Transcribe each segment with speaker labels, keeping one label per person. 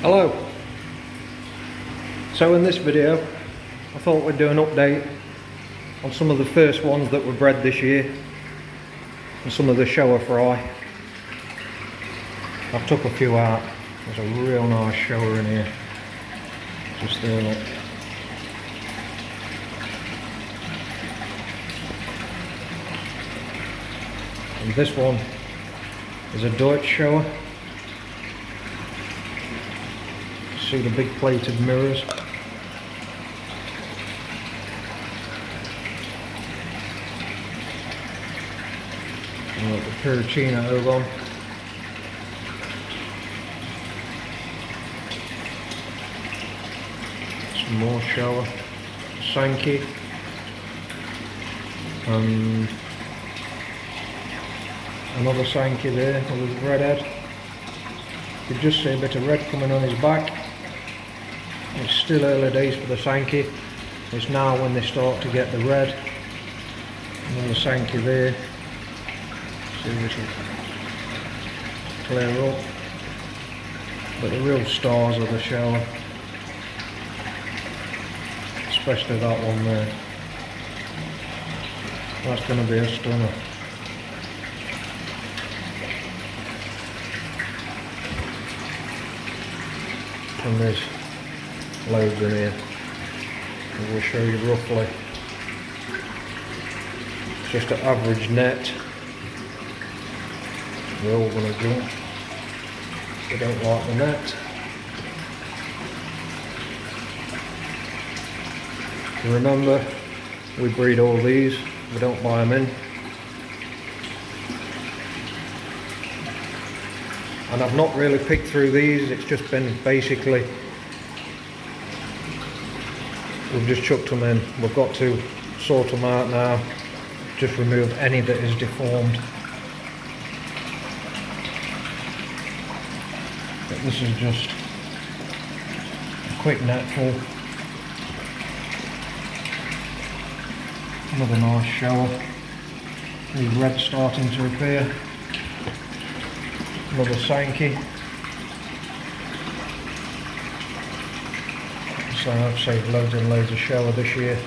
Speaker 1: Hello. So in this video I thought we'd do an update on some of the first ones that were bred this year and some of the shower fry. I've took a few out. There's a real nice shower in here. Just there, look. And this one is a Deutsch shower. See the big plated mirrors. And the Pericino Ogon. Some more shower. Sankey. And another Sankey there with his red head. You can just see a bit of red coming on his back. It's still early days for the Sankey. It's now when they start to get the red. Another Sankey there. See if it'll clear up. But the real stars of the shower, especially that one there. That's going to be a stunner. And there's loads in here, and we'll show you roughly. It's just an average net. They're all going to jump. They don't like the net. Remember, we breed all these, we don't buy them in. And I've not really picked through these, it's just been basically, we've just chucked them in. We've got to sort them out now, just remove any that is deformed. But this is just a quick net full. Another nice shower. The red starting to appear. Another Sankey. So I've saved loads and loads of shower this year.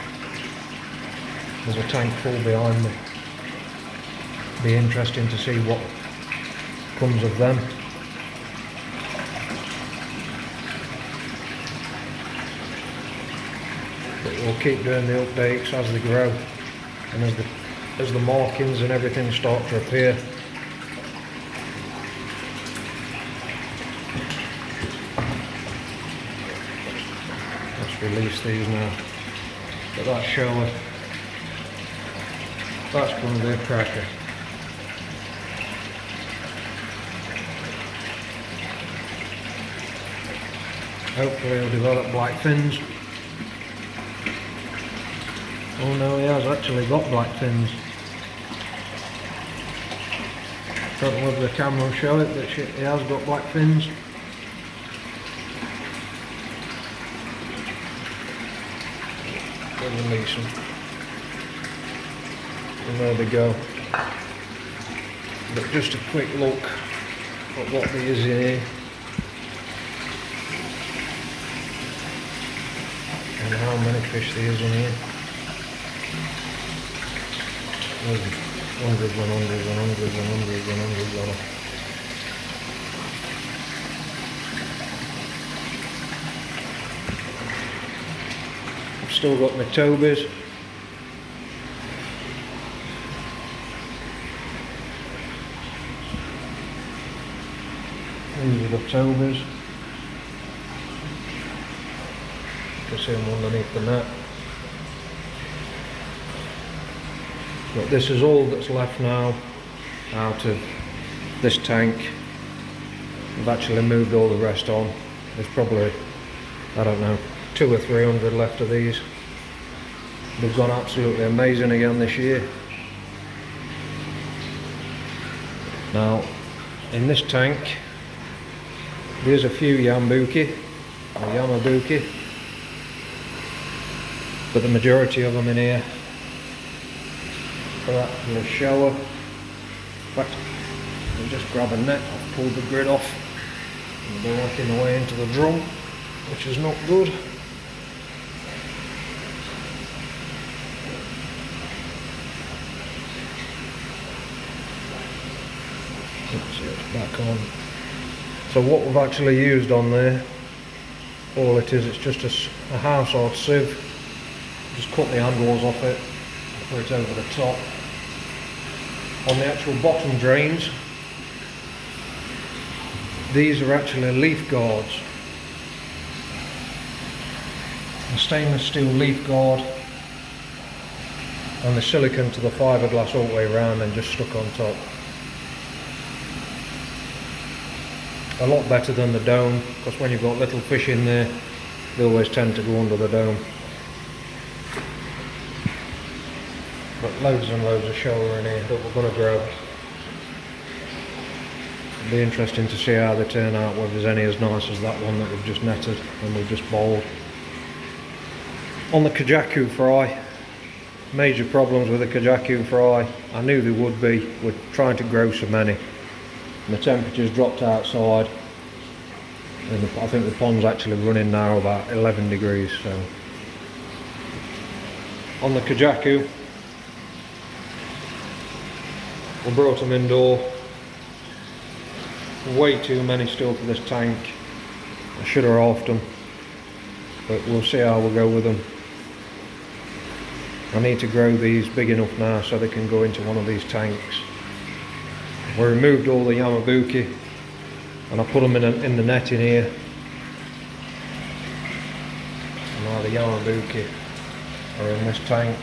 Speaker 1: There's a tank full behind me. Be interesting to see what comes of them. But we'll keep doing the updates as they grow and as the markings and everything start to appear. Release these now. But that shower, that's going to be a cracker. Hopefully he'll develop black fins. Oh no, he has actually got black fins. Don't know whether the camera will show it, but he has got black fins. Release them. And there they go. But just a quick look at what there is in here. And how many fish there is in here. There's hundreds and hundreds and hundreds and hundreds and hundreds of them. Still got my tobies. These are the tobies. You can see them underneath the net. But this is all that's left now out of this tank. I've actually moved all the rest on. There's probably, I don't know, 200 or 300 left of these. They've gone absolutely amazing again this year. Now, in this tank, there's a few Yambuki, or Yamabuki, but the majority of them in here are actually shower. In fact, I'll just grab a net, I've pulled the grid off. They're working their way into the drum, which is not good. Let's see, it's back on. So what we've actually used on there, all it is, it's just a household sieve. Just cut the handles off it, put it over the top. On the actual bottom drains, these are actually leaf guards. A stainless steel leaf guard and the silicone to the fiberglass all the way around and just stuck on top. A lot better than the dome, because when you've got little fish in there, they always tend to go under the dome. But loads and loads of shoaler in here that we're going to grow. It'll be interesting to see how they turn out, whether there's any as nice as that one that we've just netted and we've just bowled. On the kajaku fry, major problems with the kajaku fry. I knew there would be. We're trying to grow so many. And the temperature's dropped outside. And I think the pond's actually running now about 11 degrees. So on the kajaku, we brought them indoor. Way too many still for this tank. I should have offed them, but we'll see how we'll go with them. I need to grow these big enough now so they can go into one of these tanks. We removed all the yamabuki and I put them in the net in here. And now the yamabuki are in this tank.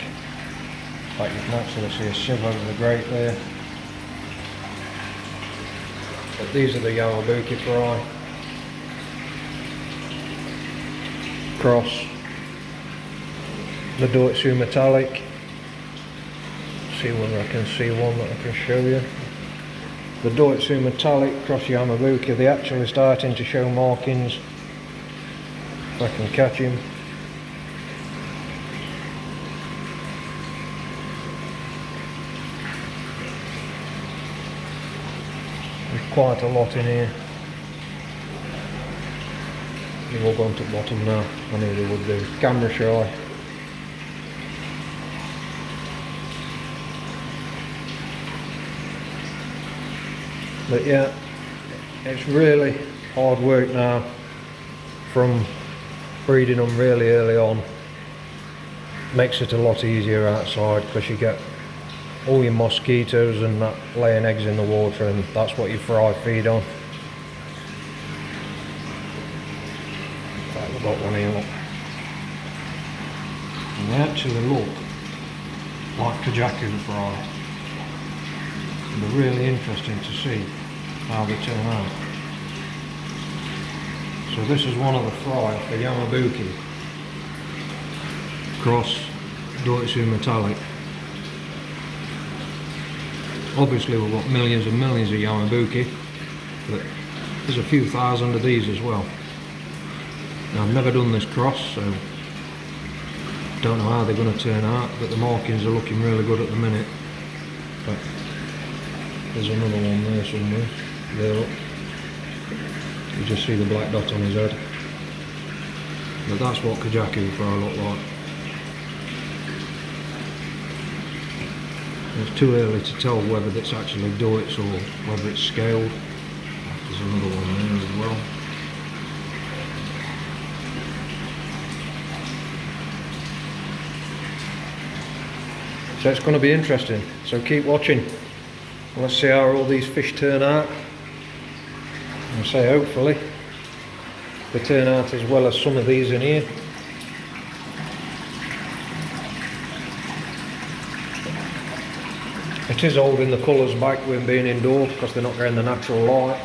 Speaker 1: Like you can actually see a sieve over the grate there. But these are the yamabuki fry. Cross the Doitsu metallic. See whether I can see one that I can show you. The Doitsu metallic cross yamabuki. They're actually starting to show markings. If I can catch him. There's quite a lot in here. They've all gone to the bottom now. I knew they would do. Camera shy. But yeah, it's really hard work now from breeding them really early on. Makes it a lot easier outside because you get all your mosquitoes and that laying eggs in the water, and that's what your fry feed on. In fact, we've got one here, look. And they actually look like kajaku fry. They're really interesting to see how they turn out. So this is one of the fry, the yamabuki cross Doitsu metallic. Obviously we've got millions and millions of yamabuki, but there's a few thousand of these as well. Now I've never done this cross, so don't know how they're going to turn out, but the markings are looking really good at the minute. But there's another one there somewhere. There, look. You just see the black dot on his head. But that's what kajaku fry look like. It's too early to tell whether it's actually Doits or whether it's scaled. There's another one there as well. So it's going to be interesting. So keep watching. Let's see how all these fish turn out. I'll say hopefully they turn out as well as some of these in here. It is holding the colours back when being indoors because they're not getting the natural light.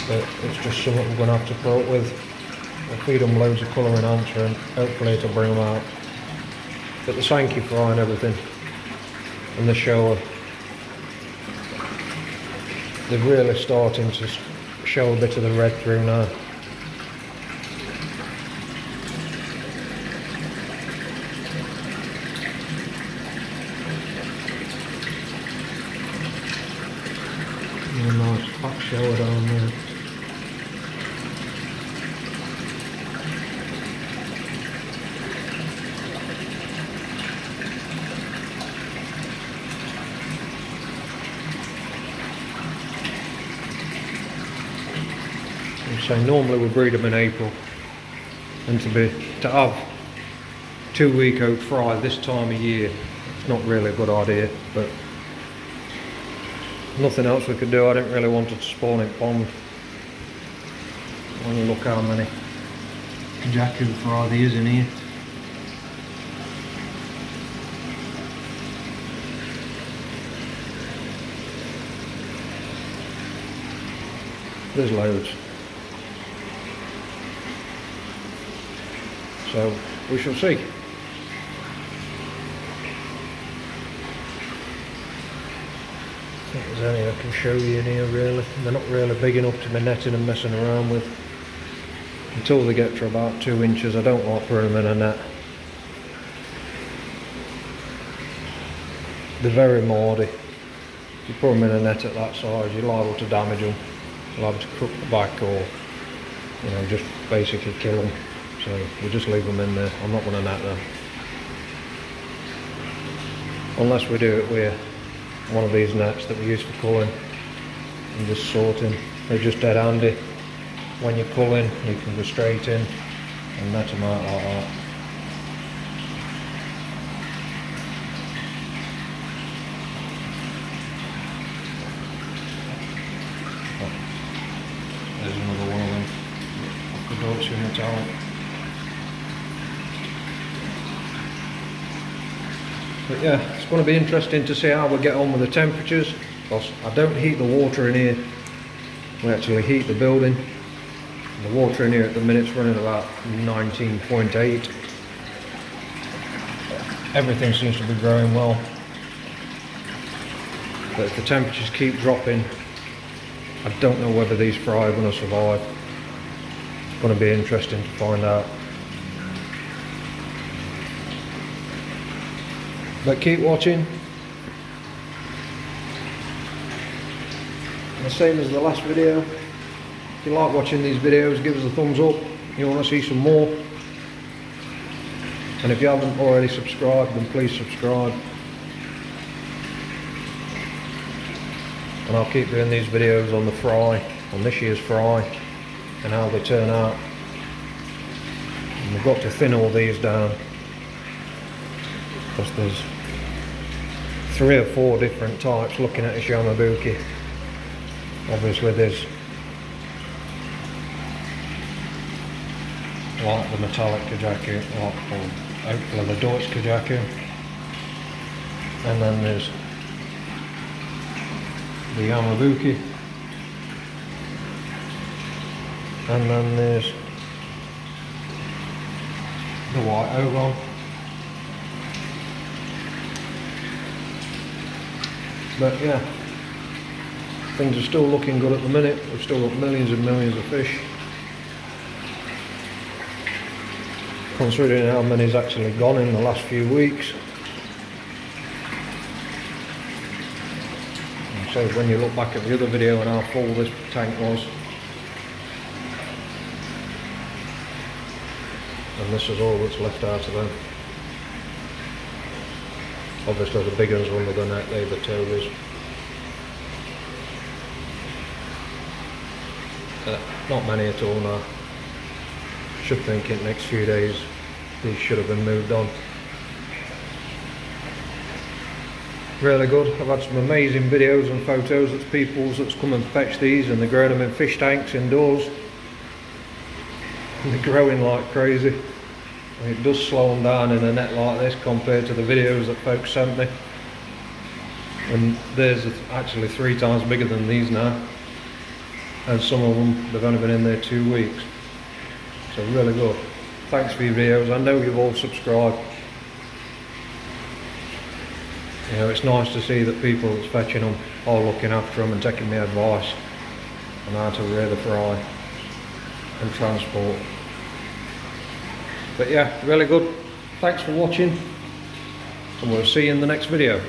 Speaker 1: But it's just something we're going to have to put up with. We'll feed them loads of colour enhancer and hopefully it'll bring them out. But the Sankey fry and everything, and the shower, they're really starting to show a bit of the red through now. And a nice fat shower down there. So normally we breed them in April, and to have 2 week old fry this time of year, it's not really a good idea, but nothing else we could do. I didn't really want it to spawn in pond. When you look how many Jacu fry there is in here. There's loads. So we shall see. I think there's any I can show you in here really. They're not really big enough to be netting and messing around with. Until they get to about 2 inches, I don't like putting them in a net. They're very mouldy. If you put them in a net at that size, you're liable to damage them. You're liable to crook the back, or just basically kill them. So we'll just leave them in there. I'm not going to net them. Unless we do it with one of these nets that we use for culling and just sorting. They're just dead handy. When you're culling, you can go straight in and net them out like that. There's another one of them. The dogs in the talent. But yeah, it's going to be interesting to see how we get on with the temperatures, because I don't heat the water in here. We actually heat the building. The water in here at the minute's running about 19.8. Everything seems to be growing well. But if the temperatures keep dropping, I don't know whether these fry are going to survive. It's going to be interesting to find out. But keep watching. The same as the last video. If you like watching these videos, give us a thumbs up. You want to see some more. And if you haven't already subscribed, then please subscribe. And I'll keep doing these videos on the fry, on this year's fry, and how they turn out. And we've got to thin all these down, because there's 3 or 4 different types looking at a Yamabuki. Obviously there's like the metallic Kajaku, or hopefully the Deutsch Kajaku, and then there's the Yamabuki, and then there's the white Ogon. But yeah, things are still looking good at the minute. We've still got millions and millions of fish. Considering how many's actually gone in the last few weeks. And so when you look back at the other video and how full this tank was, and this is all that's left out of them. Obviously the big ones are under the net, they're the tobies. Not many at all now. Should think in the next few days these should have been moved on. Really good. I've had some amazing videos and photos of people that's come and fetched these, and they're growing them in fish tanks indoors. And they're growing like crazy. It does slow them down in a net like this compared to the videos that folks sent me. And theirs are actually 3 times bigger than these now. And some of them, they've only been in there 2 weeks. So really good. Thanks for your videos. I know you've all subscribed. It's nice to see that people that's fetching them are looking after them and taking my advice on how to rear the fry and transport. But yeah, really good. Thanks for watching, and we'll see you in the next video.